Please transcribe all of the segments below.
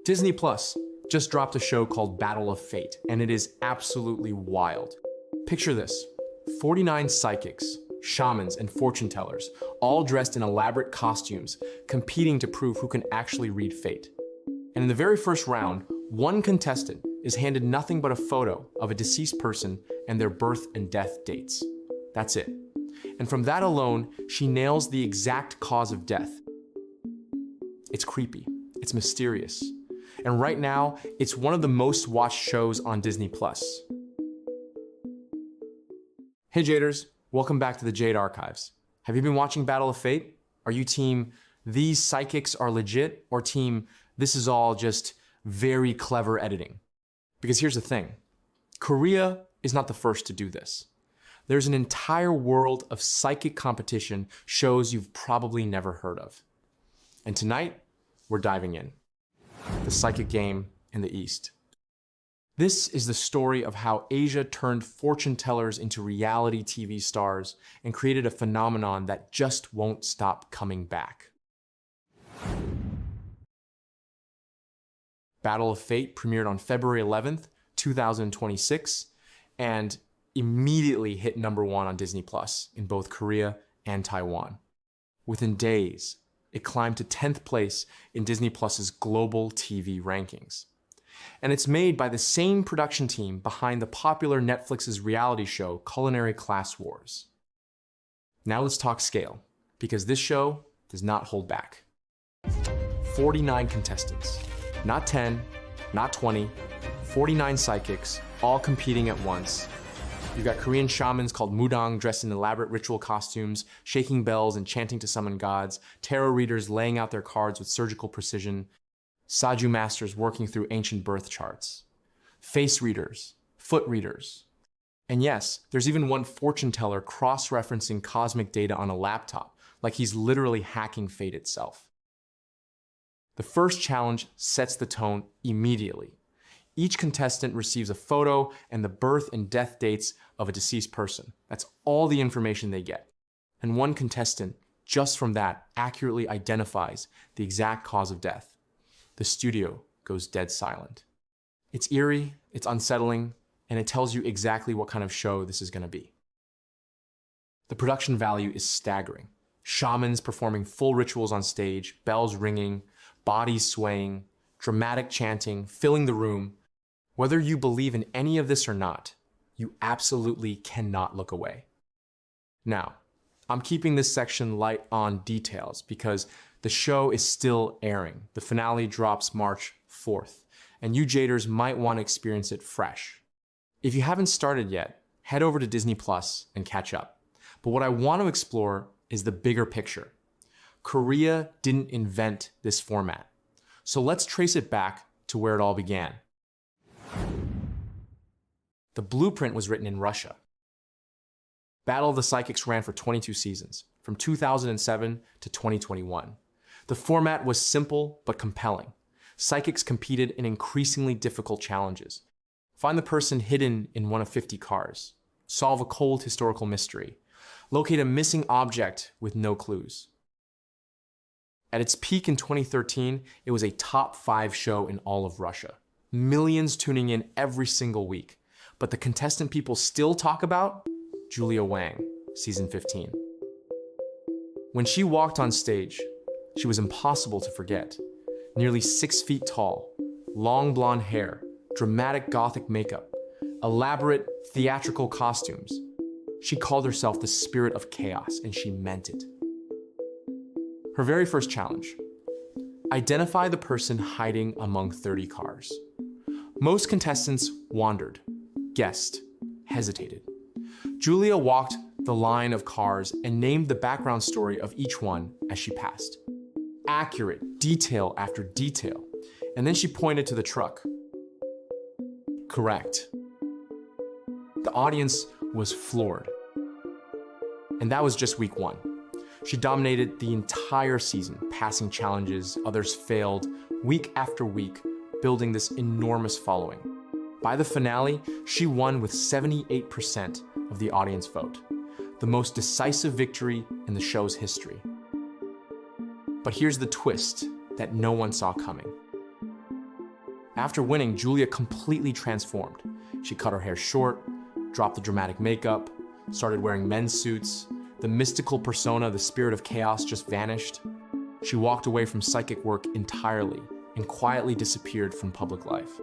Disney Plus just dropped a show called Battle of Fate, and it is absolutely wild. Picture this: 49 psychics, shamans, and fortune tellers, all dressed in elaborate costumes, competing to prove who can actually read fate. And in the very first round, one contestant is handed nothing but a photo of a deceased person and their birth and death dates. That's it. And from that alone, she nails the exact cause of death. It's creepy, it's mysterious, and right now, it's one of the most watched shows on Disney Plus. Hey Jaders, welcome back to the Jade Archives. Have you been watching Battle of Fate? Are you team, these psychics are legit, or team, this is all just very clever editing? Because here's the thing, Korea is not the first to do this. There's an entire world of psychic competition shows you've probably never heard of. And tonight, we're diving in. The psychic game in the East. This is the story of how Asia turned fortune tellers into reality TV stars and created a phenomenon that just won't stop coming back. Battle of Fate premiered on February 11th, 2026, and immediately hit #1 on Disney Plus in both Korea and Taiwan. Within days, it climbed to 10th place in Disney Plus's global TV rankings. And it's made by the same production team behind the popular Netflix's reality show Culinary Class Wars. Now let's talk scale, because this show does not hold back. 49 contestants, not 10, not 20, 49 psychics, all competing at once. You've got Korean shamans called mudang dressed in elaborate ritual costumes, shaking bells and chanting to summon gods, tarot readers laying out their cards with surgical precision, Saju masters working through ancient birth charts, face readers, foot readers. And yes, there's even one fortune teller cross-referencing cosmic data on a laptop, like he's literally hacking fate itself. The first challenge sets the tone immediately. Each contestant receives a photo and the birth and death dates of a deceased person. That's all the information they get. And one contestant, just from that, accurately identifies the exact cause of death. The studio goes dead silent. It's eerie, it's unsettling, and it tells you exactly what kind of show this is going to be. The production value is staggering. Shamans performing full rituals on stage, bells ringing, bodies swaying, dramatic chanting, filling the room. Whether you believe in any of this or not, you absolutely cannot look away. Now, I'm keeping this section light on details because the show is still airing. The finale drops March 4th, and you Jaders might want to experience it fresh. If you haven't started yet, head over to Disney Plus and catch up. But what I want to explore is the bigger picture. Korea didn't invent this format. So let's trace it back to where it all began. The blueprint was written in Russia. Battle of the Psychics ran for 22 seasons, from 2007 to 2021. The format was simple but compelling. Psychics competed in increasingly difficult challenges. Find the person hidden in one of 50 cars. Solve a cold historical mystery. Locate a missing object with no clues. At its peak in 2013, it was a top 5 show in all of Russia. Millions tuning in every single week. But the contestant people still talk about? Julia Wang, season 15. When she walked on stage, she was impossible to forget. Nearly 6 feet tall, long blonde hair, dramatic gothic makeup, elaborate theatrical costumes. She called herself the spirit of chaos, and she meant it. Her very first challenge: identify the person hiding among 30 cars. Most contestants wandered, guessed, hesitated. Julia walked the line of cars and named the background story of each one as she passed. Accurate, detail after detail. And then she pointed to the truck. Correct. The audience was floored. And that was just week 1. She dominated the entire season, passing challenges, others failed, week after week, building this enormous following. By the finale, she won with 78% of the audience vote, the most decisive victory in the show's history. But here's the twist that no one saw coming. After winning, Julia completely transformed. She cut her hair short, dropped the dramatic makeup, started wearing men's suits. The mystical persona, the spirit of chaos, just vanished. She walked away from psychic work entirely and quietly disappeared from public life.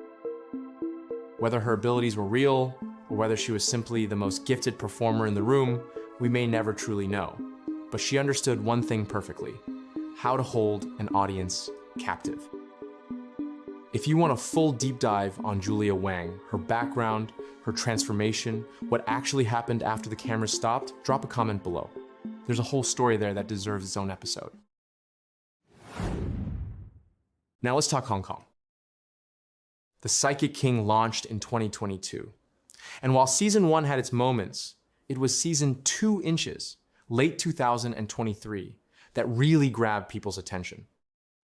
Whether her abilities were real or whether she was simply the most gifted performer in the room, we may never truly know. But she understood one thing perfectly: how to hold an audience captive. If you want a full deep dive on Julia Wang, her background, her transformation, what actually happened after the cameras stopped, drop a comment below. There's a whole story there that deserves its own episode. Now let's talk Hong Kong. The Psychic King launched in 2022. And while season 1 had its moments, it was season 2 inches, late 2023, that really grabbed people's attention.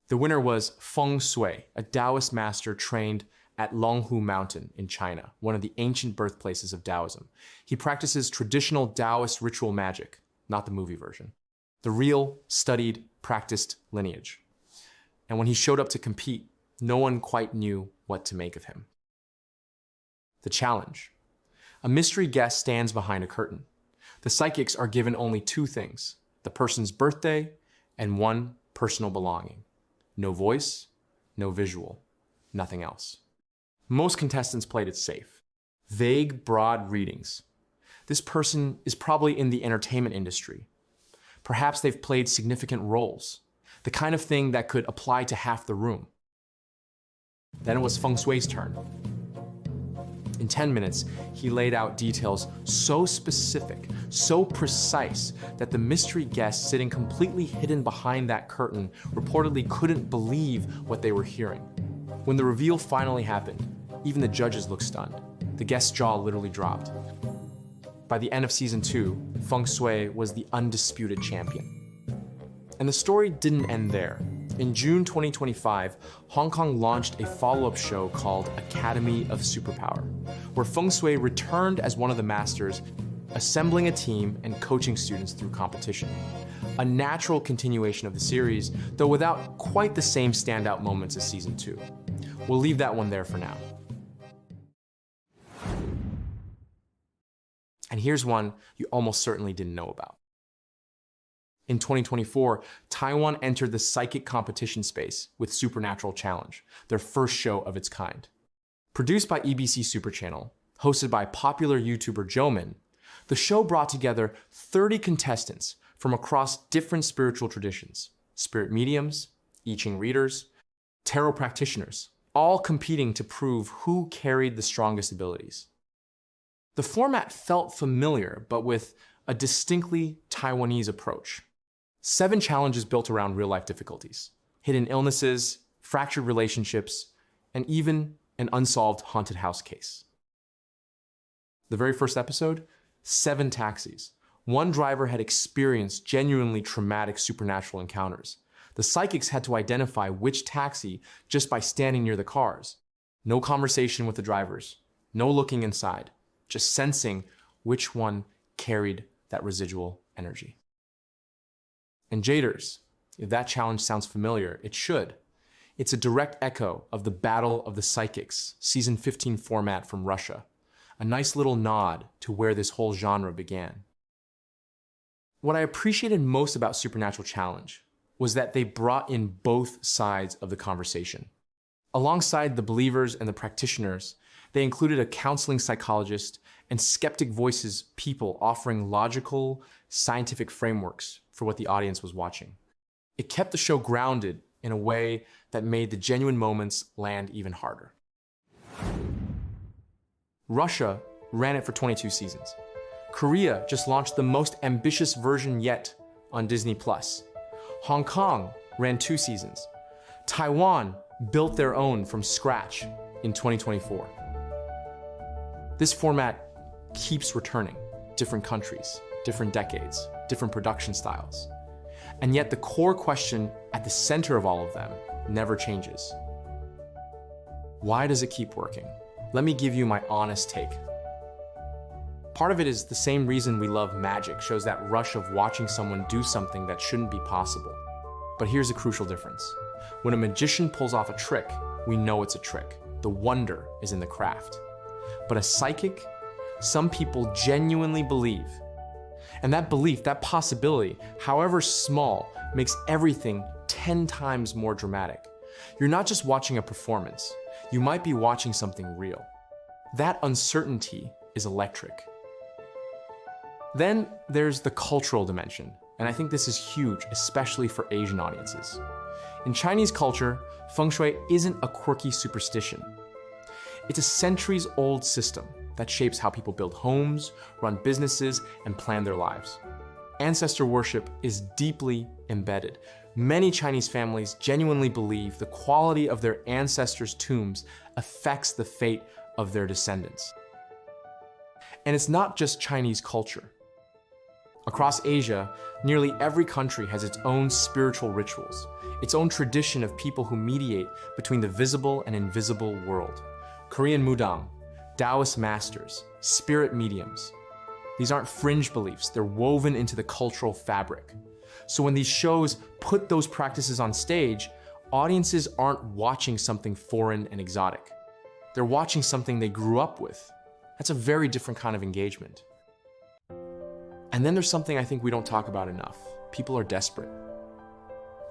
The winner was Feng Shui, a Taoist master trained at Longhu Mountain in China, one of the ancient birthplaces of Taoism. He practices traditional Taoist ritual magic, not the movie version. The real, studied, practiced lineage. And when he showed up to compete, no one quite knew what to make of him. The challenge. A mystery guest stands behind a curtain. The psychics are given only 2 things: the person's birthday and 1 personal belonging. No voice, no visual, nothing else. Most contestants played it safe. Vague, broad readings. This person is probably in the entertainment industry. Perhaps they've played significant roles, the kind of thing that could apply to half the room. Then it was Feng Shui's turn. In 10 minutes, he laid out details so specific, so precise, that the mystery guest sitting completely hidden behind that curtain reportedly couldn't believe what they were hearing. When the reveal finally happened, even the judges looked stunned. The guest's jaw literally dropped. By the end of season 2, Feng Shui was the undisputed champion. And the story didn't end there. In June 2025, Hong Kong launched a follow-up show called Academy of Superpower, where Feng Shui returned as one of the masters, assembling a team and coaching students through competition. A natural continuation of the series, though without quite the same standout moments as season 2. We'll leave that one there for now. And here's one you almost certainly didn't know about. In 2024, Taiwan entered the psychic competition space with Supernatural Challenge, their first show of its kind. Produced by EBC Super Channel, hosted by popular YouTuber Joeman, the show brought together 30 contestants from across different spiritual traditions: spirit mediums, I Ching readers, tarot practitioners, all competing to prove who carried the strongest abilities. The format felt familiar, but with a distinctly Taiwanese approach. 7 challenges built around real-life difficulties, hidden illnesses, fractured relationships, and even an unsolved haunted house case. The very first episode, 7 taxis. One driver had experienced genuinely traumatic supernatural encounters. The psychics had to identify which taxi just by standing near the cars. No conversation with the drivers, no looking inside, just sensing which one carried that residual energy. And Jaders, if that challenge sounds familiar, it should. It's a direct echo of the Battle of the Psychics, season 15 format from Russia. A nice little nod to where this whole genre began. What I appreciated most about Supernatural Challenge was that they brought in both sides of the conversation. Alongside the believers and the practitioners, they included a counseling psychologist and skeptic voices people offering logical, scientific frameworks for what the audience was watching. It kept the show grounded in a way that made the genuine moments land even harder. Russia ran it for 22 seasons. Korea just launched the most ambitious version yet on Disney+. Hong Kong ran 2 seasons. Taiwan built their own from scratch in 2024. This format keeps returning. Different countries, different decades, different production styles. And yet the core question at the center of all of them never changes. Why does it keep working? Let me give you my honest take. Part of it is the same reason we love magic, shows that rush of watching someone do something that shouldn't be possible. But here's a crucial difference. When a magician pulls off a trick, we know it's a trick. The wonder is in the craft. But a psychic, some people genuinely believe. And that belief, that possibility, however small, makes everything 10 times more dramatic. You're not just watching a performance. You might be watching something real. That uncertainty is electric. Then there's the cultural dimension, and I think this is huge, especially for Asian audiences. In Chinese culture, feng shui isn't a quirky superstition. It's a centuries-old system that shapes how people build homes, run businesses, and plan their lives. Ancestor worship is deeply embedded. Many Chinese families genuinely believe the quality of their ancestors' tombs affects the fate of their descendants. And it's not just Chinese culture. Across Asia, nearly every country has its own spiritual rituals, its own tradition of people who mediate between the visible and invisible world. Korean mudang, Taoist masters, spirit mediums. These aren't fringe beliefs, they're woven into the cultural fabric. So when these shows put those practices on stage, audiences aren't watching something foreign and exotic. They're watching something they grew up with. That's a very different kind of engagement. And then there's something I think we don't talk about enough. People are desperate.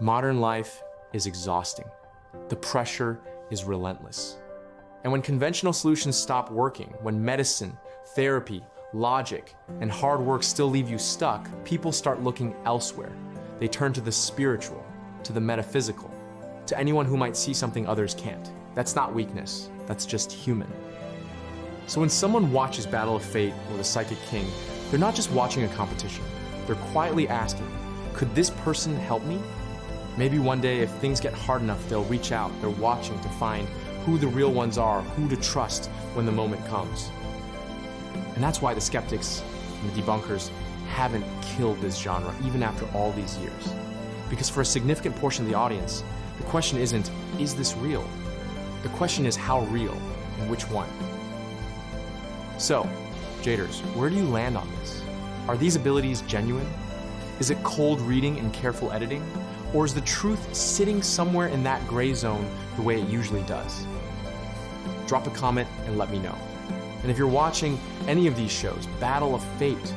Modern life is exhausting. The pressure is relentless. And when conventional solutions stop working, when medicine, therapy, logic, and hard work still leave you stuck, people start looking elsewhere. They turn to the spiritual, to the metaphysical, to anyone who might see something others can't. That's not weakness, that's just human. So when someone watches Battle of Fate or The Psychic King, they're not just watching a competition. They're quietly asking, could this person help me? Maybe one day if things get hard enough, they'll reach out. They're watching to find who the real ones are, who to trust when the moment comes. And that's why the skeptics and the debunkers haven't killed this genre, even after all these years. Because for a significant portion of the audience, the question isn't, is this real? The question is, how real, and which one? So, Jaders, where do you land on this? Are these abilities genuine? Is it cold reading and careful editing? Or is the truth sitting somewhere in that gray zone the way it usually does? Drop a comment and let me know. And if you're watching any of these shows, Battle of Fate,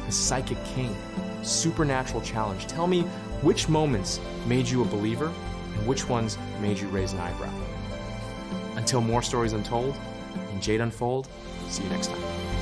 The Psychic King, Supernatural Challenge, tell me which moments made you a believer and which ones made you raise an eyebrow. Until more stories untold and Jade Unfold, see you next time.